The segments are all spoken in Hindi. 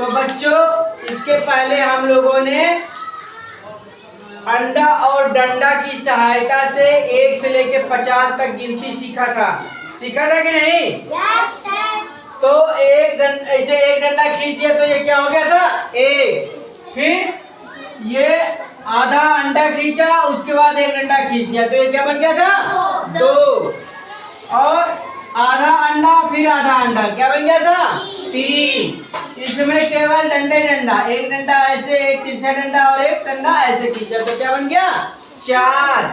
तो बच्चों इसके पहले हम लोगों ने अंडा और डंडा की सहायता से 1 से लेकर 50 तक गिनती सीखा था कि नहीं? तो ऐसे एक डंडा खींच दिया तो ये क्या हो गया था? 1। फिर ये आधा अंडा खींचा, उसके बाद एक डंडा खींच दिया तो ये क्या बन गया था? 2। और आधा अंडा फिर आधा अंडा क्या बन गया था? 3। इसमें केवल डंडा, एक डंडा ऐसे, एक तिरछा डंडा और एक डंडा ऐसे खींचा तो क्या बन गया? 4।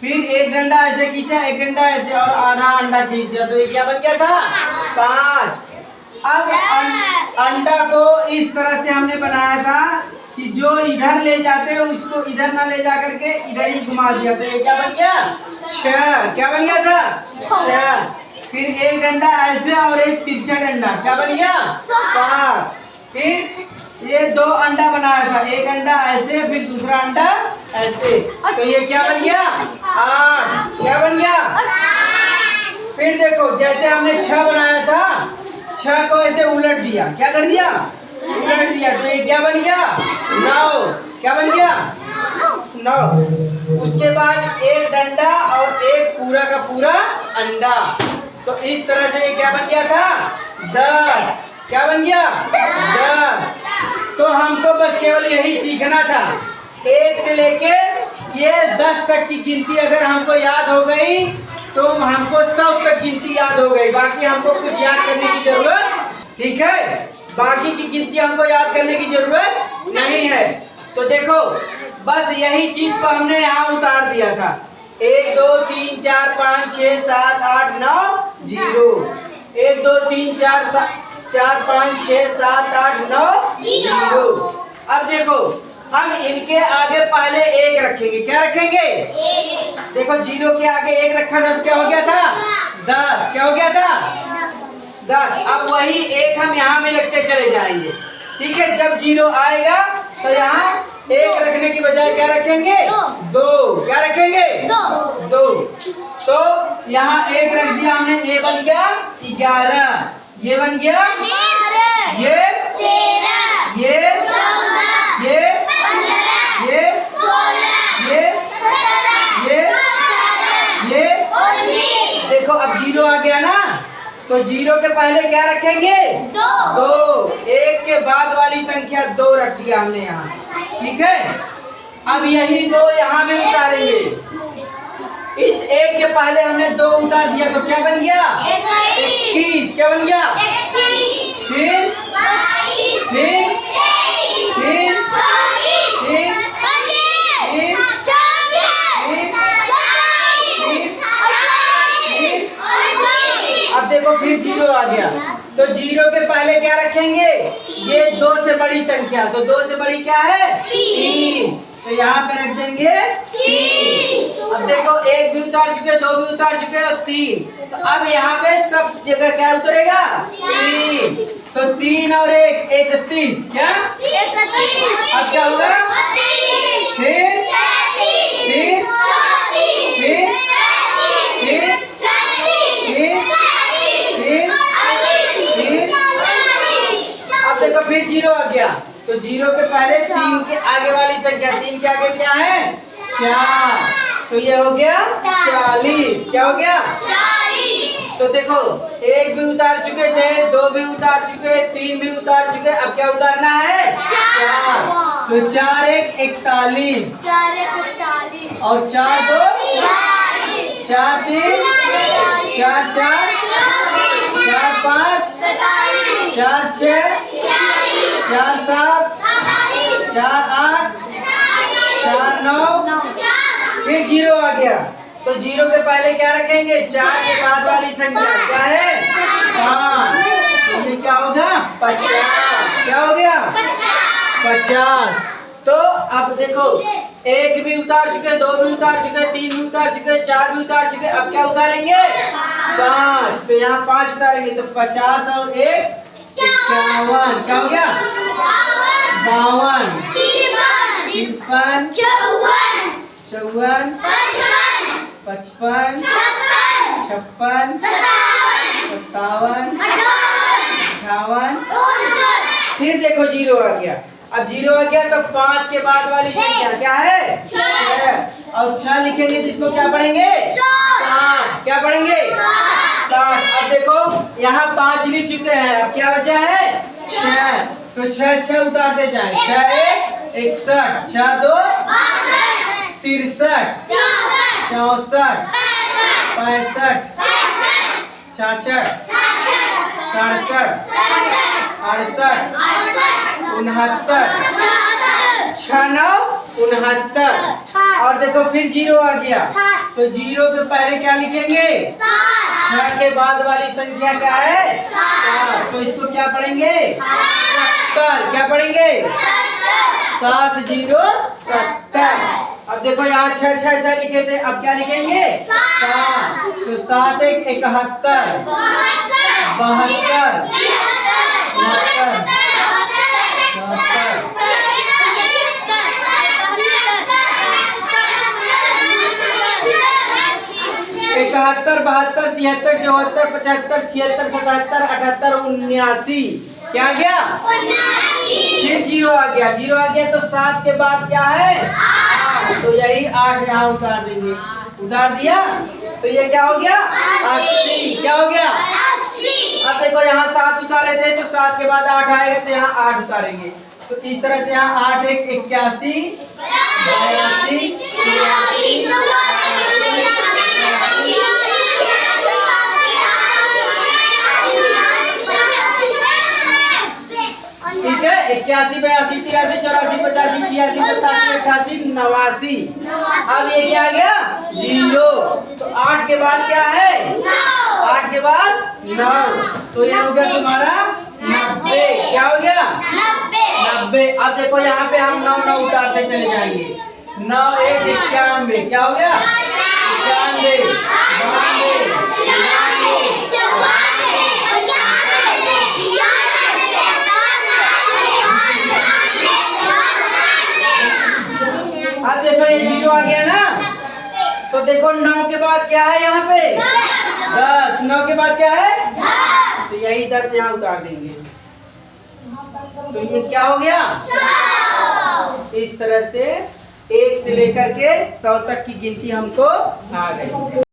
फिर एक डंडा ऐसे खींचा, एक डंडा ऐसे और आधा अंडा खींच दिया तो ये क्या बन गया था? 5। अब अंडा को इस तरह से हमने बनाया था कि जो इधर ले जाते हैं उसको इधर ना ले जा करके इधर ही घुमा दिया तो ये क्या बन गया? 6। क्या बन गया था? 6। फिर एक डंडा ऐसे और एक तिरछा डंडा क्या बन गया? 7। फिर ये 2 अंडा बनाया था, एक अंडा ऐसे फिर दूसरा अंडा ऐसे तो ये क्या बन गया? 8। क्या बन गया? फिर देखो जैसे हमने 6 बनाया था, 6 को ऐसे उलट दिया, क्या कर दिया? उलट दिया तो ये क्या बन गया? 9। क्या बन गया? 9। उसके बाद एक डंडा और एक पूरा का पूरा अंडा तो इस तरह से ये क्या बन गया था? 10। क्या बन गया? 10। तो हमको बस केवल यही सीखना था, 1 से लेके ये 10 तक की गिनती अगर हमको याद हो गई तो हमको 100 तक गिनती याद हो गई, बाकी हमको कुछ याद करने की जरूरत, ठीक है, बाकी की गिनती हमको याद करने की जरूरत नहीं है। तो देखो बस यही चीज को हमने यहाँ उतार दिया था, 1 2 3 4 5 6 7 8 9 0। 1 2 3 4 5 6 7 8 9 0। अब देखो हम इनके आगे पहले 1 रखेंगे, क्या रखेंगे? 1। देखो 0 के आगे 1 रखा था तो क्या हो गया था? 10। क्या हो गया था? 10। अब वही 1 हम यहाँ में रखते चले जाएंगे, ठीक है। जब 0 आएगा तो यहाँ 1 रखने की बजाय क्या रखेंगे? 2। क्या रखेंगे? 2। तो यहाँ 1 रख दिया हमने, ये बन गया 11, ये बन गया 12, ये 13, ये 14, ये 15, ये 16, ये 17, ये 19। देखो अब 0 आ गया ना, तो 0 के पहले क्या रखेंगे? 2। 1 के बाद वाली संख्या 2 रख दिया हमने यहाँ, ठीक है। अब यही 2 यहाँ में उतारेंगे, इस 1 के पहले हमने 2 उतार दिया तो क्या बन गया? 21। क्या बन गया? फिर अब देखो फिर 0 आ गया तो 0 के पहले क्या रखेंगे? ये 2 से बड़ी संख्या, तो 2 से बड़ी क्या है? 3। तो यहाँ पे रख देंगे 3। अब देखो 1 भी उतार चुके, 2 भी उतार चुके और 3, तो अब यहाँ पे सब जगह क्या उतरेगा? 3। तो 3 और 1 31। क्या? अब क्या होगा? फिर अब देखो फिर 0 आ गया तो 0 के पहले 3 के आगे वाली संख्या, 3 के आगे क्या है? 4। तो ये हो गया 40। क्या हो गया? 40। तो देखो 1 भी उतार चुके थे, 2 भी उतार चुके, 3 भी उतार चुके, अब क्या उतारना है? 4। तो 4 1 41 और 4 2 4 3 4 4 4 5 4 6 4 7 4 8 4 9। फिर 0 आ गया तो 0 के पहले क्या रखेंगे? 4 के बाद वाली संख्या क्या है? 5। तो ये क्या होगा? 50। क्या हो गया? 50। तो अब देखो 1 भी उतार चुके, 2 भी उतार चुके, 3 भी उतार चुके, 4 भी उतार चुके, अब क्या उतारेंगे? 5। तो यहाँ 5 उतारेंगे तो 50 और 1 51। क्या हो गया? 52 53 54 55 56 57 58 59। फिर देखो 0 आ गया। अब 0 आ गया तो 5 के बाद वाली संख्या क्या है? 6। और 6 लिखेंगे तो इसको क्या पढ़ेंगे? 60। क्या पढ़ेंगे? 60। अब देखो यहाँ 5 लिख चुके हैं, अब क्या बचा है? 6। तो 6 उतारते जाए। 6 1 61, 6 2 63, 64 65 66 67 68 69 69। और देखो फिर 0 आ गया तो 0 के पहले क्या लिखेंगे? 6 के बाद वाली संख्या क्या है? 7। तो इसको क्या पढ़ेंगे? 70। क्या पढ़ेंगे? 7 0 70। अब देखो यहाँ 6 6 6 लिखे थे, अब क्या लिखेंगे? 7। तो 7 1 71 72 71 72 73 74 75 76 77 78 79। क्या आ गया? फिर 0 आ गया। 0 आ गया तो 7 के बाद क्या है? 8। तो यही 8 यहाँ उतार देंगे। उतार दिया तो ये क्या हो गया? 80। क्या हो गया? 80। अब देखो यहाँ 7 उतारे थे तो 7 के बाद 8 आएगा तो यहाँ 8 उतारेंगे। तो इस तरह से यहाँ 8 1 81 82 ठीक है। 81 82 83 84 85 86 87 88 89। अब ये क्या आ गया? 0। तो 8 के बाद क्या है? 8 के बाद 9। तो ये हो गया तुम्हारा 90। क्या हो गया? 90। अब देखो यहाँ पे हम 9 9 उतारते चले जाएंगे। 9 1 91। क्या हो गया? 91 अब देखो ये 0 आ गया ना, तो देखो 9 के बाद क्या है यहाँ पे? 10। 9 के बाद क्या है? तो यही 10 यहाँ उतार देंगे। तो ये क्या हो गया? इस तरह से 1 से लेकर के 100 तक की गिनती हमको आ गई।